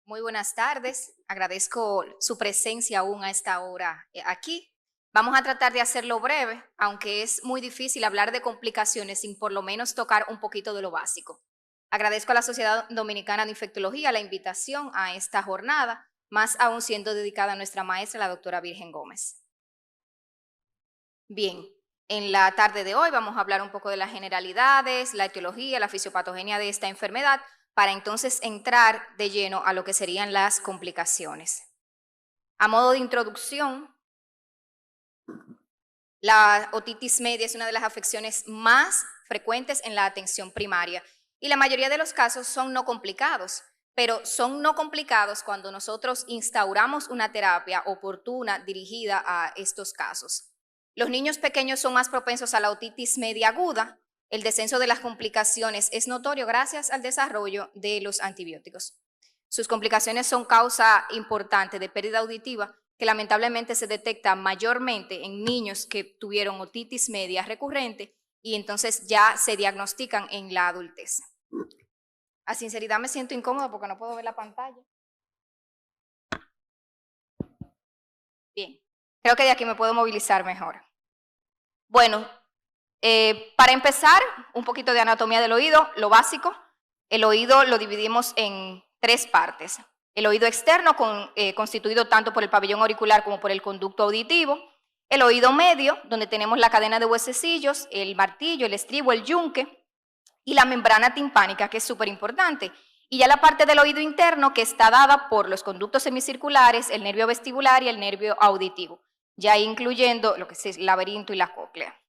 Muy buenas tardes. Agradezco su presencia aún a esta hora aquí. Vamos a tratar de hacerlo breve, aunque es muy difícil hablar de complicaciones sin por lo menos tocar un poquito de lo básico. Agradezco a la Sociedad Dominicana de Infectología la invitación a esta jornada, más aún siendo dedicada a nuestra maestra, la doctora Virgen Gómez. Bien, en la tarde de hoy vamos a hablar un poco de las generalidades, la etiología, la fisiopatogenia de esta enfermedad, para entonces entrar de lleno a lo que serían las complicaciones. A modo de introducción, la otitis media es una de las afecciones más frecuentes en la atención primaria y la mayoría de los casos son no complicados, pero son no complicados cuando nosotros instauramos una terapia oportuna dirigida a estos casos. Los niños pequeños son más propensos a la otitis media aguda. El descenso de las complicaciones es notorio gracias al desarrollo de los antibióticos. Sus complicaciones son causa importante de pérdida auditiva que lamentablemente se detecta mayormente en niños que tuvieron otitis media recurrente y entonces ya se diagnostican en la adultez. A sinceridad me siento incómoda porque no puedo ver la pantalla. Bien, creo que de aquí me puedo movilizar mejor. Bueno, para empezar, un poquito de anatomía del oído, lo básico. El oído lo dividimos en tres partes. El oído externo, constituido tanto por el pabellón auricular como por el conducto auditivo. El oído medio, donde tenemos la cadena de huesecillos, el martillo, el estribo, el yunque. Y la membrana timpánica, que es súper importante. Y ya la parte del oído interno, que está dada por los conductos semicirculares, el nervio vestibular y el nervio auditivo, ya incluyendo lo que es el laberinto y la cóclea.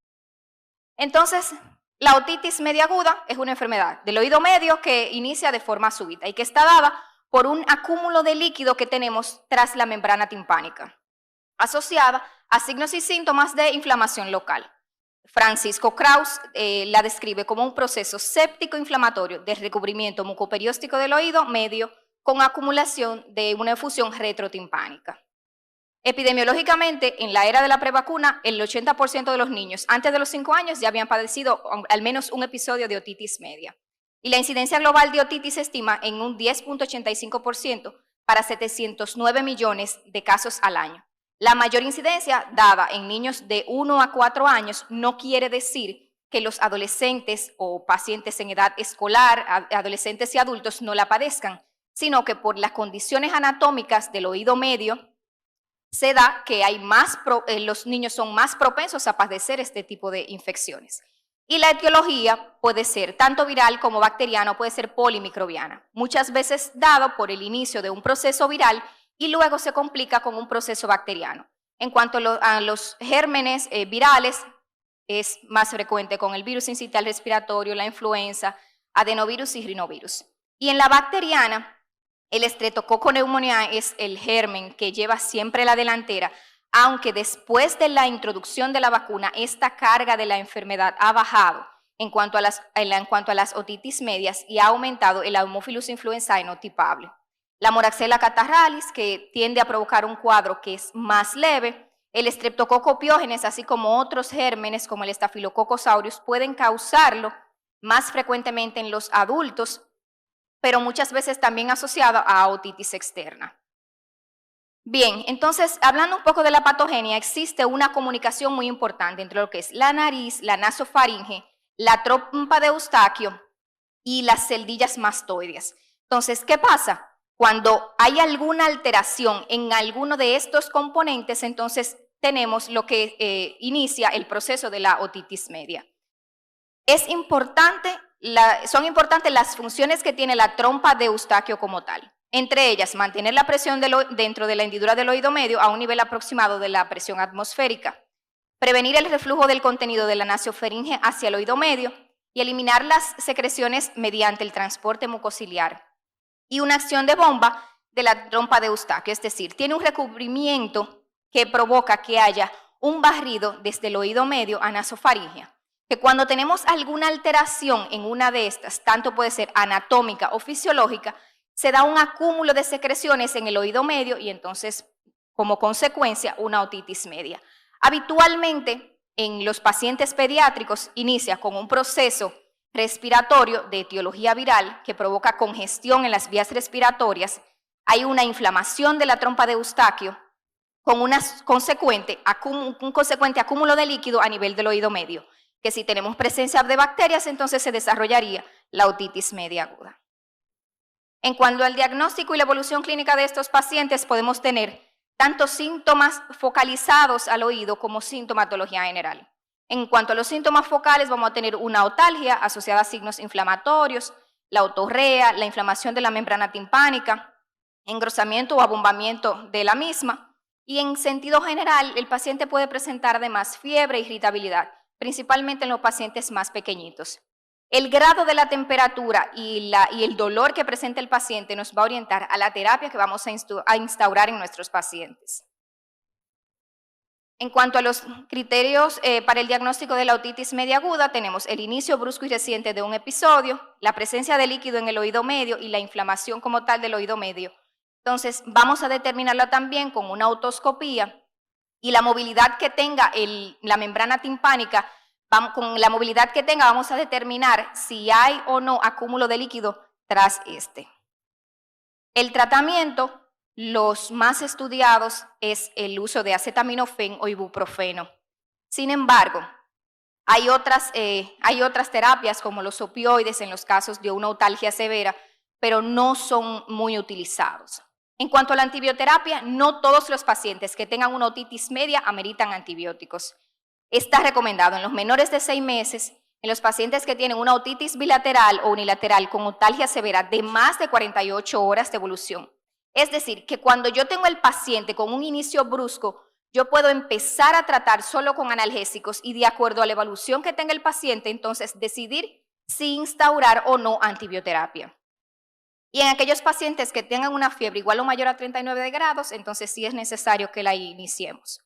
Entonces, la otitis media aguda es una enfermedad del oído medio que inicia de forma súbita y que está dada por un acúmulo de líquido que tenemos tras la membrana timpánica, asociada a signos y síntomas de inflamación local. Francisco Kraus la describe como un proceso séptico inflamatorio de recubrimiento mucoperióstico del oído medio con acumulación de una efusión retrotimpánica. Epidemiológicamente, en la era de la prevacuna, el 80% de los niños antes de los 5 años ya habían padecido al menos un episodio de otitis media. Y la incidencia global de otitis se estima en un 10.85% para 709 millones de casos al año. La mayor incidencia dada en niños de 1 a 4 años no quiere decir que los adolescentes o pacientes en edad escolar, adolescentes y adultos no la padezcan, sino que por las condiciones anatómicas del oído medio, se da que los niños son más propensos a padecer este tipo de infecciones. Y la etiología puede ser tanto viral como bacteriana o puede ser polimicrobiana, muchas veces dado por el inicio de un proceso viral y luego se complica con un proceso bacteriano. En cuanto a los gérmenes virales, es más frecuente con el virus sincitial respiratorio, la influenza, adenovirus y rinovirus. Y en la bacteriana, el Streptococcus pneumoniae es el germen que lleva siempre la delantera, aunque después de la introducción de la vacuna, esta carga de la enfermedad ha bajado en cuanto a las otitis medias y ha aumentado el Haemophilus influenzae no tipable. La Moraxella catarrhalis, que tiende a provocar un cuadro que es más leve, el Streptococcus pyogenes, así como otros gérmenes como el Staphylococcus aureus, pueden causarlo más frecuentemente en los adultos, pero muchas veces también asociada a otitis externa. Bien, entonces, hablando un poco de la patogenia, existe una comunicación muy importante entre lo que es la nariz, la nasofaringe, la trompa de Eustaquio y las celdillas mastoides. Entonces, ¿qué pasa? Cuando hay alguna alteración en alguno de estos componentes, entonces tenemos lo que inicia el proceso de la otitis media. Son importantes las funciones que tiene la trompa de Eustaquio como tal. Entre ellas, mantener la presión dentro de la hendidura del oído medio a un nivel aproximado de la presión atmosférica, prevenir el reflujo del contenido de la nasofaringe hacia el oído medio y eliminar las secreciones mediante el transporte mucociliar. Y una acción de bomba de la trompa de Eustaquio, es decir, tiene un recubrimiento que provoca que haya un barrido desde el oído medio a nasofaringea, que cuando tenemos alguna alteración en una de estas, tanto puede ser anatómica o fisiológica, se da un acúmulo de secreciones en el oído medio y entonces, como consecuencia, una otitis media. Habitualmente, en los pacientes pediátricos, inicia con un proceso respiratorio de etiología viral que provoca congestión en las vías respiratorias hay una inflamación de la trompa de Eustaquio con un consecuente acúmulo de líquido a nivel del oído medio, que si tenemos presencia de bacterias, entonces se desarrollaría la otitis media aguda. En cuanto al diagnóstico y la evolución clínica de estos pacientes, podemos tener tanto síntomas focalizados al oído como sintomatología general. En cuanto a los síntomas focales, vamos a tener una otalgia asociada a signos inflamatorios, la otorrea, la inflamación de la membrana timpánica, engrosamiento o abombamiento de la misma, y en sentido general, el paciente puede presentar además fiebre e irritabilidad, principalmente en los pacientes más pequeñitos. El grado de la temperatura y el dolor que presenta el paciente nos va a orientar a la terapia que vamos a instaurar en nuestros pacientes. En cuanto a los criterios para el diagnóstico de la otitis media aguda, tenemos el inicio brusco y reciente de un episodio, la presencia de líquido en el oído medio y la inflamación como tal del oído medio. Entonces, vamos a determinarlo también con una otoscopía y la movilidad que tenga la membrana timpánica, con la movilidad que tenga vamos a determinar si hay o no acúmulo de líquido tras este. El tratamiento, los más estudiados es el uso de acetaminofén o ibuprofeno. Sin embargo, hay otras terapias como los opioides en los casos de una otalgia severa, pero no son muy utilizados. En cuanto a la antibioterapia, no todos los pacientes que tengan una otitis media ameritan antibióticos. Está recomendado en los menores de 6 meses, en los pacientes que tienen una otitis bilateral o unilateral con otalgia severa de más de 48 horas de evolución. Es decir, que cuando yo tengo el paciente con un inicio brusco, yo puedo empezar a tratar solo con analgésicos y de acuerdo a la evolución que tenga el paciente, entonces decidir si instaurar o no antibioterapia. Y en aquellos pacientes que tengan una fiebre igual o mayor a 39 grados, entonces sí es necesario que la iniciemos.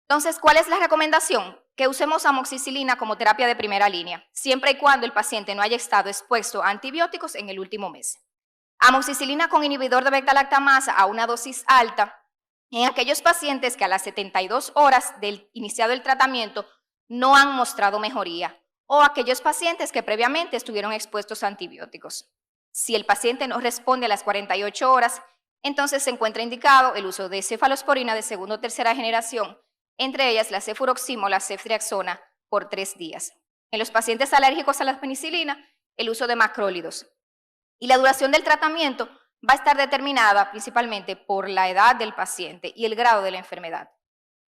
Entonces, ¿cuál es la recomendación? Que usemos amoxicilina como terapia de primera línea, siempre y cuando el paciente no haya estado expuesto a antibióticos en el último mes. Amoxicilina con inhibidor de beta-lactamasa a una dosis alta en aquellos pacientes que a las 72 horas del iniciado el tratamiento no han mostrado mejoría o aquellos pacientes que previamente estuvieron expuestos a antibióticos. Si el paciente no responde a las 48 horas, entonces se encuentra indicado el uso de cefalosporina de segunda o tercera generación, entre ellas la cefuroxima o la ceftriaxona por 3 días. En los pacientes alérgicos a la penicilina, el uso de macrólidos. Y la duración del tratamiento va a estar determinada principalmente por la edad del paciente y el grado de la enfermedad.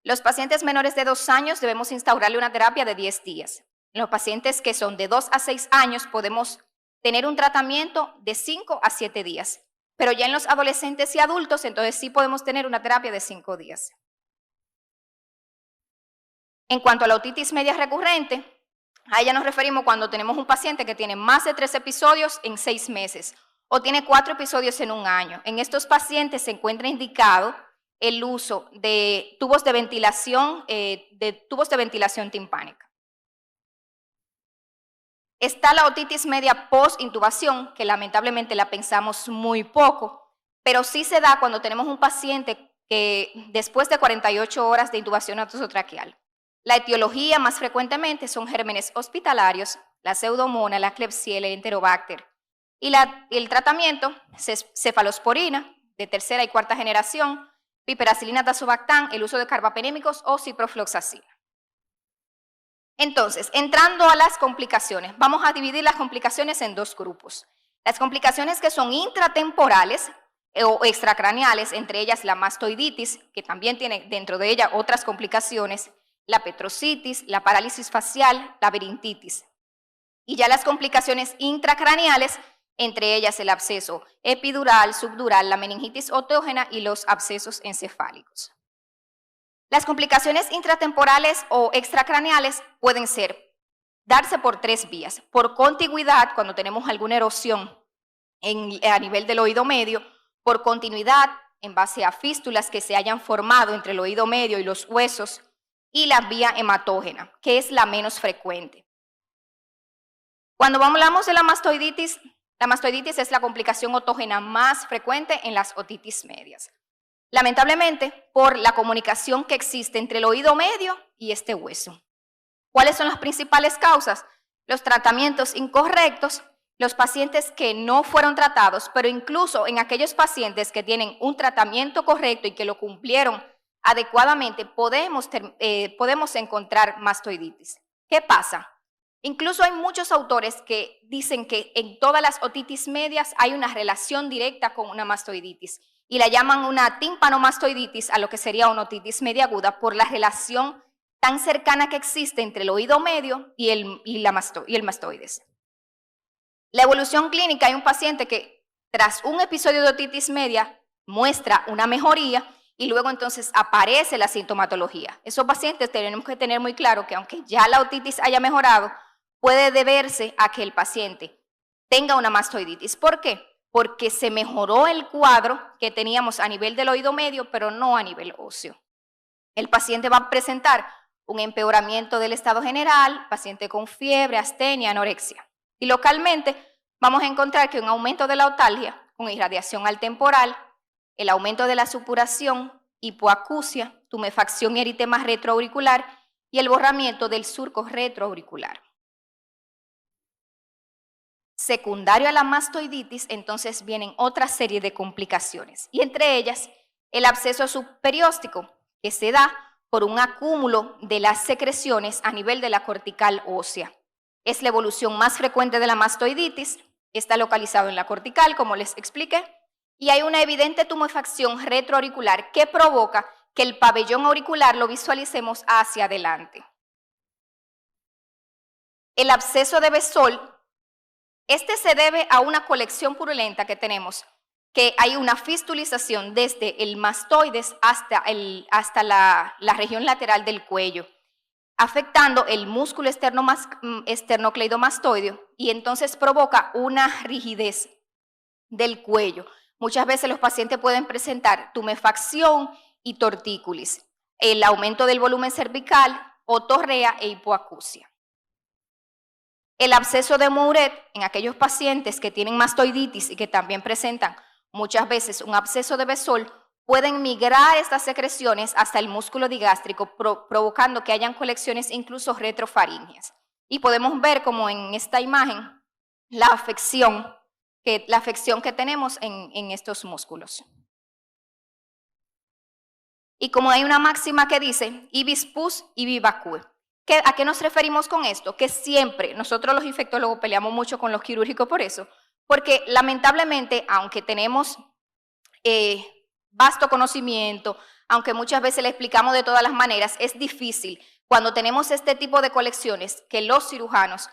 Los pacientes menores de 2 años debemos instaurarle una terapia de 10 días. En los pacientes que son de 2 a 6 años podemos tener un tratamiento de 5 a 7 días. Pero ya en los adolescentes y adultos, entonces sí podemos tener una terapia de 5 días. En cuanto a la otitis media recurrente, a ella nos referimos cuando tenemos un paciente que tiene más de 3 episodios en 6 meses o tiene 4 episodios en un año. En estos pacientes se encuentra indicado el uso de tubos de ventilación timpánica. Está la otitis media post-intubación, que lamentablemente la pensamos muy poco, pero sí se da cuando tenemos un paciente que después de 48 horas de intubación nasotraqueal. La etiología más frecuentemente son gérmenes hospitalarios, la pseudomonas, la Klebsiella, el Enterobacter. Y el tratamiento, cefalosporina de tercera y cuarta generación, piperacilina tazobactam, el uso de carbapenémicos o ciprofloxacina. Entonces, entrando a las complicaciones, vamos a dividir las complicaciones en 2 grupos. Las complicaciones que son intratemporales o extracraneales, entre ellas la mastoiditis, que también tiene dentro de ella otras complicaciones, la petrositis, la parálisis facial, la laberintitis. Y ya las complicaciones intracraneales, entre ellas el absceso epidural, subdural, la meningitis otógena y los abscesos encefálicos. Las complicaciones intratemporales o extracraneales pueden darse por 3 vías. Por contigüidad, cuando tenemos alguna erosión a nivel del oído medio, por continuidad, en base a fístulas que se hayan formado entre el oído medio y los huesos, y la vía hematógena, que es la menos frecuente. Cuando hablamos de la mastoiditis es la complicación otógena más frecuente en las otitis medias. Lamentablemente, por la comunicación que existe entre el oído medio y este hueso. ¿Cuáles son las principales causas? Los tratamientos incorrectos los pacientes que no fueron tratados, pero incluso en aquellos pacientes que tienen un tratamiento correcto y que lo cumplieron adecuadamente, podemos encontrar mastoiditis. ¿Qué pasa? Incluso hay muchos autores que dicen que en todas las otitis medias hay una relación directa con una mastoiditis y la llaman una tímpanomastoiditis a lo que sería una otitis media aguda por la relación tan cercana que existe entre el oído medio y el mastoides. La evolución clínica, hay un paciente que tras un episodio de otitis media muestra una mejoría y luego entonces aparece la sintomatología. Esos pacientes tenemos que tener muy claro que aunque ya la otitis haya mejorado, puede deberse a que el paciente tenga una mastoiditis. ¿Por qué? Porque se mejoró el cuadro que teníamos a nivel del oído medio, pero no a nivel óseo. El paciente va a presentar un empeoramiento del estado general, paciente con fiebre, astenia, anorexia. Y localmente vamos a encontrar que un aumento de la otalgia con irradiación al temporal, el aumento de la supuración, hipoacusia, tumefacción y eritema retroauricular y el borramiento del surco retroauricular. Secundario a la mastoiditis, entonces vienen otra serie de complicaciones y entre ellas el absceso subperióstico que se da por un acúmulo de las secreciones a nivel de la cortical ósea. Es la evolución más frecuente de la mastoiditis, está localizado en la cortical, como les expliqué, y hay una evidente tumefacción retroauricular que provoca que el pabellón auricular lo visualicemos hacia adelante. El absceso de Besol, este se debe a una colección purulenta que tenemos, que hay una fistulización desde el mastoides hasta la región lateral del cuello, afectando el músculo esternocleidomastoideo y entonces provoca una rigidez del cuello. Muchas veces los pacientes pueden presentar tumefacción y tortícolis, el aumento del volumen cervical, otorrea e hipoacusia. El absceso de Mouret en aquellos pacientes que tienen mastoiditis y que también presentan muchas veces un absceso de Besol, pueden migrar estas secreciones hasta el músculo digástrico, provocando que hayan colecciones incluso retrofaríngeas. Y podemos ver como en esta imagen la afección que tenemos en estos músculos. Y como hay una máxima que dice, ibis pus, ibi vacue. ¿A qué nos referimos con esto? Que siempre, nosotros los infectólogos peleamos mucho con los quirúrgicos por eso, porque lamentablemente, aunque tenemos vasto conocimiento, aunque muchas veces le explicamos de todas las maneras, es difícil cuando tenemos este tipo de colecciones que los cirujanos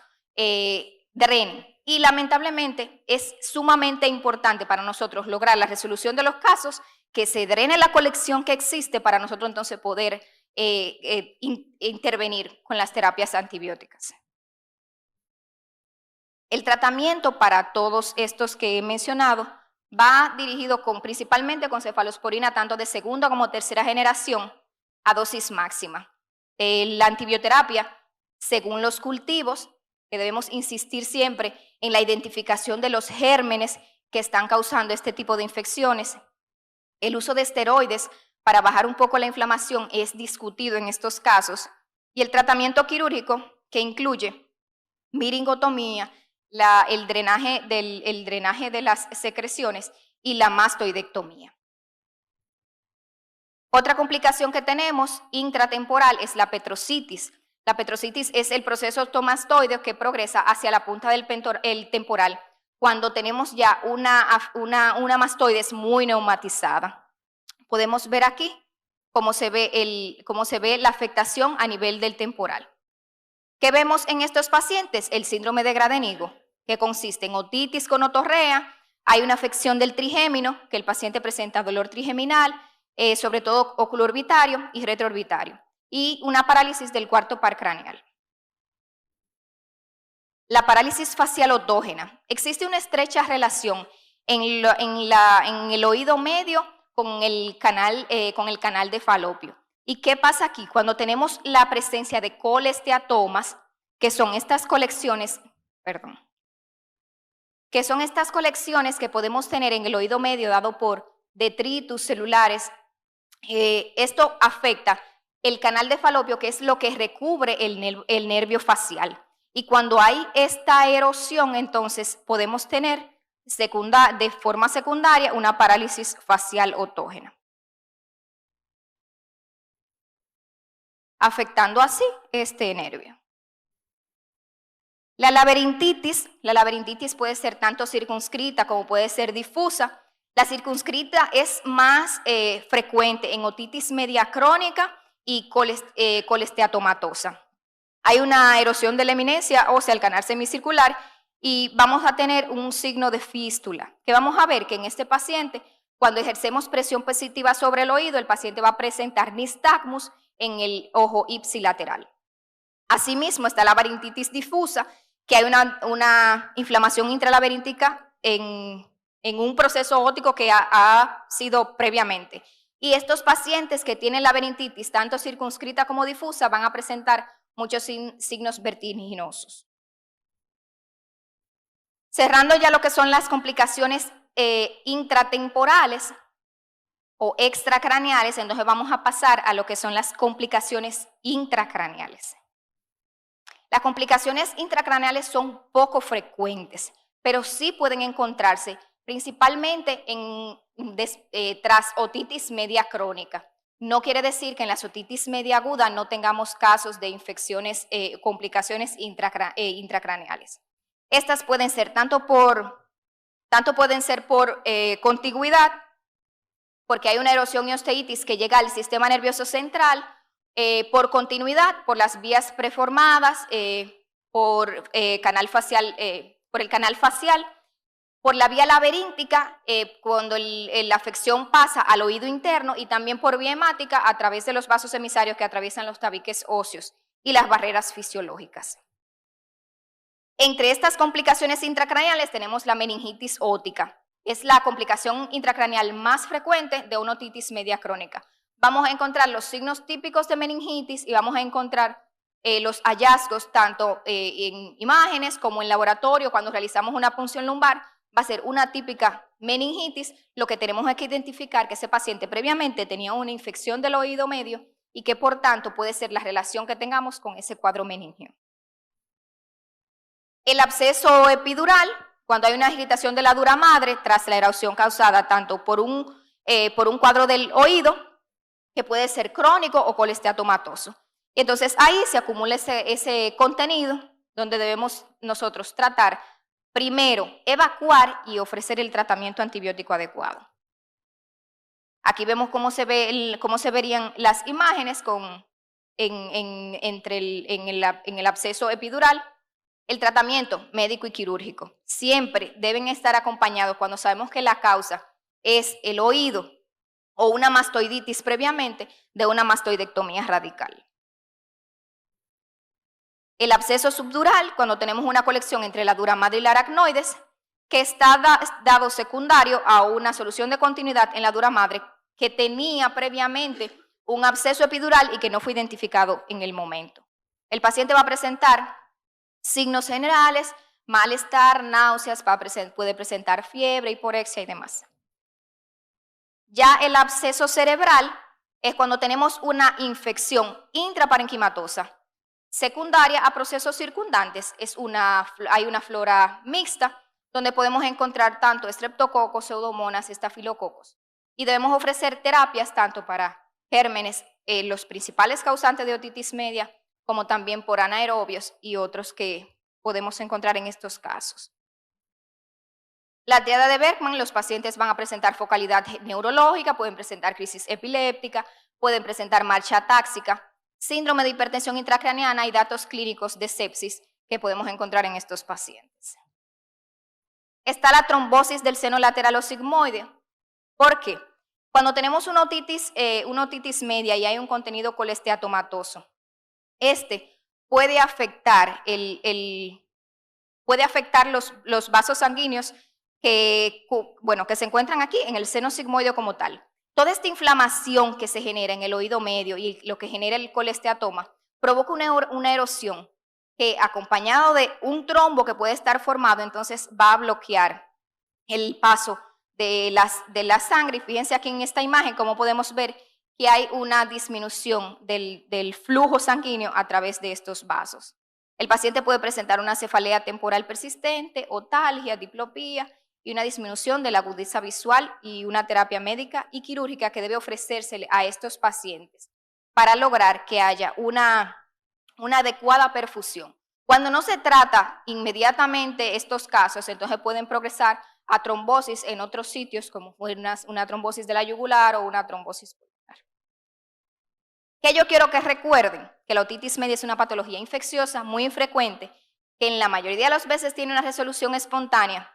drenen. Y lamentablemente es sumamente importante para nosotros lograr la resolución de los casos, que se drene la colección que existe para nosotros entonces poder intervenir con las terapias antibióticas. El tratamiento para todos estos que he mencionado va dirigido principalmente con cefalosporina tanto de segunda como tercera generación a dosis máxima. La antibioterapia, según los cultivos, que debemos insistir siempre en la identificación de los gérmenes que están causando este tipo de infecciones. El uso de esteroides para bajar un poco la inflamación es discutido en estos casos. Y el tratamiento quirúrgico, que incluye miringotomía, el drenaje de las secreciones y la mastoidectomía. Otra complicación que tenemos intratemporal es la petrocitis. La petrocitis es el proceso ostomastoideo que progresa hacia la punta del temporal cuando tenemos ya una mastoides muy neumatizada. Podemos ver aquí cómo se ve la afectación a nivel del temporal. ¿Qué vemos en estos pacientes? El síndrome de Gradenigo, que consiste en otitis con otorrea, hay una afección del trigémino, que el paciente presenta dolor trigeminal, sobre todo oculorbitario y retroorbitario, y una parálisis del cuarto par craneal. La parálisis facial otógena. Existe una estrecha relación en el oído medio con el canal de Falopio. ¿Y qué pasa aquí? Cuando tenemos la presencia de colesteatomas, que son estas colecciones, que podemos tener en el oído medio dado por detritus celulares, esto afecta el canal de Falopio, que es lo que recubre el nervio facial. Y cuando hay esta erosión, entonces podemos tener de forma secundaria una parálisis facial otógena, afectando así este nervio. La laberintitis puede ser tanto circunscrita como puede ser difusa. La circunscrita es más frecuente en otitis media crónica y colesteatomatosa. Hay una erosión de la eminencia ósea al canal semicircular y vamos a tener un signo de fístula, que vamos a ver que en este paciente, cuando ejercemos presión positiva sobre el oído, el paciente va a presentar nistagmus en el ojo ipsilateral. Asimismo está la laberintitis difusa, que hay una inflamación intralaberíntica en un proceso óptico que ha sido previamente. Y estos pacientes que tienen laberintitis, tanto circunscrita como difusa, van a presentar muchos signos vertiginosos. Cerrando ya lo que son las complicaciones intratemporales o extracraneales, entonces vamos a pasar a lo que son las complicaciones intracraneales. Las complicaciones intracraneales son poco frecuentes, pero sí pueden encontrarse principalmente tras otitis media crónica. No quiere decir que en la otitis media aguda no tengamos casos de infecciones, complicaciones intracraneales. Estas pueden ser tanto pueden ser por contigüidad, porque hay una erosión y osteitis que llega al sistema nervioso central, por continuidad, por las vías preformadas, por el canal facial, por la vía laberíntica, cuando la afección pasa al oído interno, y también por vía hemática a través de los vasos emisarios que atraviesan los tabiques óseos y las barreras fisiológicas. Entre estas complicaciones intracraneales tenemos la meningitis ótica. Es la complicación intracraneal más frecuente de una otitis media crónica. Vamos a encontrar los signos típicos de meningitis y vamos a encontrar los hallazgos tanto en imágenes como en laboratorio. Cuando realizamos una punción lumbar, va a ser una típica meningitis. Lo que tenemos es que identificar que ese paciente previamente tenía una infección del oído medio y que por tanto puede ser la relación que tengamos con ese cuadro meningio. El absceso epidural, cuando hay una irritación de la dura madre tras la erosión causada tanto por un cuadro del oído, que puede ser crónico o colesteatomatoso. Y entonces ahí se acumula ese contenido donde debemos nosotros tratar, primero evacuar y ofrecer el tratamiento antibiótico adecuado. Aquí vemos cómo se verían las imágenes en el absceso epidural. El tratamiento médico y quirúrgico siempre deben estar acompañados cuando sabemos que la causa es el oído o una mastoiditis previamente, de una mastoidectomía radical. El absceso subdural, cuando tenemos una colección entre la dura madre y la aracnoides, que está dado secundario a una solución de continuidad en la dura madre que tenía previamente un absceso epidural y que no fue identificado en el momento. El paciente va a presentar signos generales, malestar, náuseas, puede presentar fiebre, hiporexia y demás. Ya el absceso cerebral es cuando tenemos una infección intraparenquimatosa secundaria a procesos circundantes. Hay una flora mixta donde podemos encontrar tanto estreptococos, pseudomonas, estafilococos. Y debemos ofrecer terapias tanto para gérmenes, los principales causantes de otitis media, como también por anaerobios y otros que podemos encontrar en estos casos. La triada de Bergman, los pacientes van a presentar focalidad neurológica, pueden presentar crisis epiléptica, pueden presentar marcha atáxica, síndrome de hipertensión intracraneana y datos clínicos de sepsis que podemos encontrar en estos pacientes. Está la trombosis del seno lateral o sigmoide. ¿Por qué? Cuando tenemos una otitis media y hay un contenido colesteatomatoso, puede afectar los vasos sanguíneos que se encuentran aquí en el seno sigmoideo como tal. Toda esta inflamación que se genera en el oído medio y lo que genera el colesteatoma provoca una erosión que, acompañado de un trombo que puede estar formado, entonces va a bloquear el paso de la sangre. Y fíjense aquí en esta imagen cómo podemos ver que hay una disminución del flujo sanguíneo a través de estos vasos. El paciente puede presentar una cefalea temporal persistente, otalgia, diplopía y una disminución de la agudeza visual y una terapia médica y quirúrgica que debe ofrecérsele a estos pacientes para lograr que haya una adecuada perfusión. Cuando no se trata inmediatamente estos casos, entonces pueden progresar a trombosis en otros sitios, como una trombosis de la yugular o una trombosis pulmonar. Que yo quiero que recuerden que la otitis media es una patología infecciosa muy infrecuente, que en la mayoría de las veces tiene una resolución espontánea,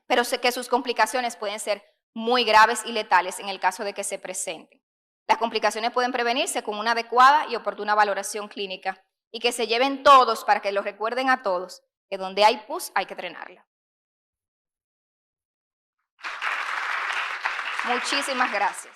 pero sé que sus complicaciones pueden ser muy graves y letales en el caso de que se presenten. Las complicaciones pueden prevenirse con una adecuada y oportuna valoración clínica y que se lleven todos para que lo recuerden a todos, que donde hay pus hay que drenarla. Muchísimas gracias.